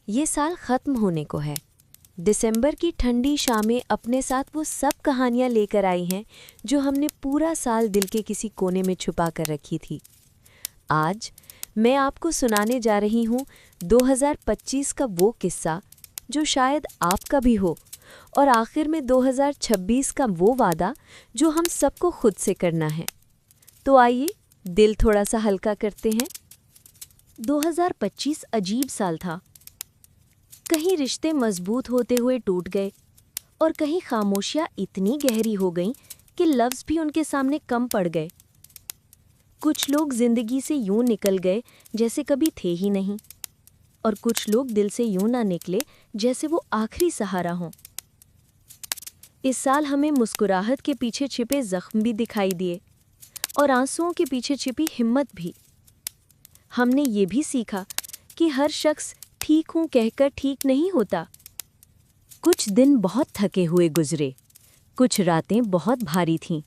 ये साल ख़त्म होने को है। दिसंबर की ठंडी शामें अपने साथ वो सब कहानियाँ लेकर आई हैं जो हमने पूरा साल दिल के किसी कोने में छुपा कर रखी थी। आज मैं आपको सुनाने जा रही हूँ 2025 का वो किस्सा जो शायद आपका भी हो, और आखिर में 2026 का वो वादा जो हम सबको खुद से करना है। तो आइए दिल थोड़ा सा हल्का करते हैं। 2025 अजीब साल था। कहीं रिश्ते मजबूत होते हुए टूट गए और कहीं खामोशियाँ इतनी गहरी हो गईं कि लफ्ज़ भी उनके सामने कम पड़ गए। कुछ लोग जिंदगी से यूं निकल गए जैसे कभी थे ही नहीं, और कुछ लोग दिल से यूं ना निकले जैसे वो आखिरी सहारा हों। इस साल हमें मुस्कुराहट के पीछे छिपे जख्म भी दिखाई दिए और आंसुओं के पीछे छिपी हिम्मत भी। हमने ये भी सीखा कि हर शख्स ठीक हूँ कहकर ठीक नहीं होता। कुछ दिन बहुत थके हुए गुजरे, कुछ रातें बहुत भारी थीं,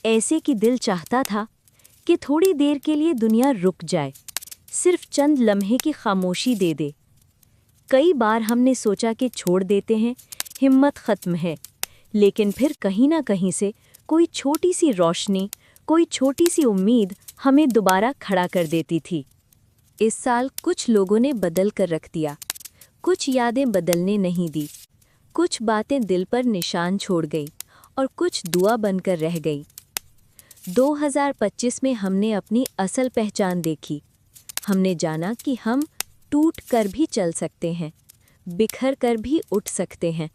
ऐसे कि दिल चाहता था कि थोड़ी देर के लिए दुनिया रुक जाए, सिर्फ चंद लम्हे की खामोशी दे दे। कई बार हमने सोचा कि छोड़ देते हैं, हिम्मत ख़त्म है, लेकिन फिर कहीं ना कहीं से कोई छोटी सी रोशनी, कोई छोटी सी उम्मीद हमें दोबारा खड़ा कर देती थी। इस साल कुछ लोगों ने बदल कर रख दिया, कुछ यादें बदलने नहीं दी, कुछ बातें दिल पर निशान छोड़ गई और कुछ दुआ बनकर रह गई। 2025 में हमने अपनी असल पहचान देखी। हमने जाना कि हम टूट कर भी चल सकते हैं, बिखर कर भी उठ सकते हैं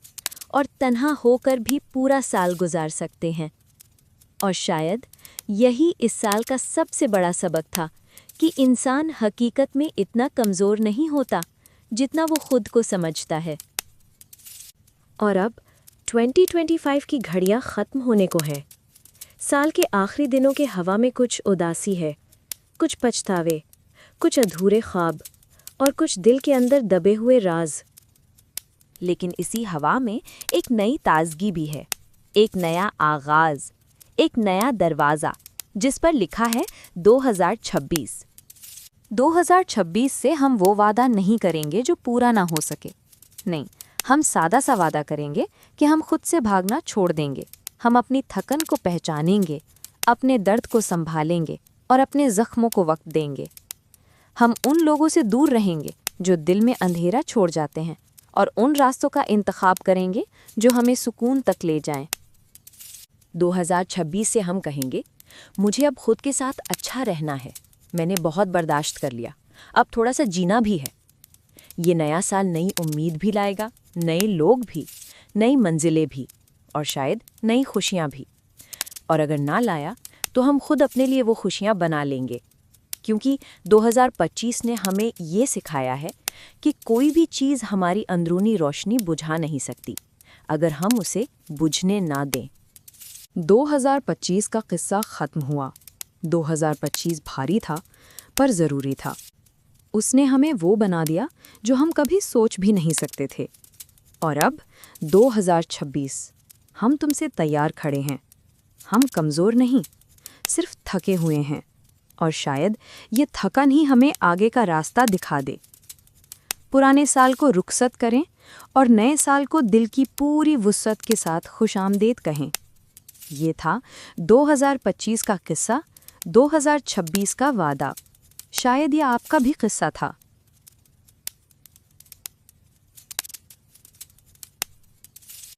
और तन्हा होकर भी पूरा साल गुजार सकते हैं। और शायद यही इस साल का सबसे बड़ा सबक था कि इंसान हकीकत में इतना कमज़ोर नहीं होता जितना वो खुद को समझता है। और अब 2025 की घड़ियां ख़त्म होने को है। साल के आखिरी दिनों के हवा में कुछ उदासी है, कुछ पछतावे, कुछ अधूरे ख्वाब और कुछ दिल के अंदर दबे हुए राज। लेकिन इसी हवा में एक नई ताजगी भी है, एक नया आगाज़, एक नया दरवाज़ा जिस पर लिखा है 2026। 2026 से हम वो वादा नहीं करेंगे जो पूरा ना हो सके। नहीं, हम सादा सा वादा करेंगे कि हम खुद से भागना छोड़ देंगे। हम अपनी थकन को पहचानेंगे, अपने दर्द को संभालेंगे और अपने ज़ख्मों को वक्त देंगे। हम उन लोगों से दूर रहेंगे जो दिल में अंधेरा छोड़ जाते हैं और उन रास्तों का इंतखाब करेंगे जो हमें सुकून तक ले जाएं। 2026 से हम कहेंगे, मुझे अब खुद के साथ अच्छा रहना है। मैंने बहुत बर्दाश्त कर लिया, अब थोड़ा सा जीना भी है। ये नया साल नई उम्मीद भी लाएगा, नए लोग भी, नई मंजिलें भी और शायद नई खुशियाँ भी। और अगर ना लाया तो हम खुद अपने लिए वो खुशियाँ बना लेंगे, क्योंकि 2025 ने हमें ये सिखाया है कि कोई भी चीज़ हमारी अंदरूनी रोशनी बुझा नहीं सकती अगर हम उसे बुझने ना दें। 2025 का किस्सा ख़त्म हुआ। 2025 भारी था पर ज़रूरी था। उसने हमें वो बना दिया जो हम कभी सोच भी नहीं सकते थे। और अब 2026 हम तुमसे तैयार खड़े हैं। हम कमज़ोर नहीं, सिर्फ थके हुए हैं, और शायद ये थकन ही हमें आगे का रास्ता दिखा दे। पुराने साल को रुखसत करें और नए साल को दिल की पूरी वुसअत के साथ खुशामदीद कहें। ये था 2025 का किस्सा, 2026 का वादा। शायद ये आपका भी किस्सा था।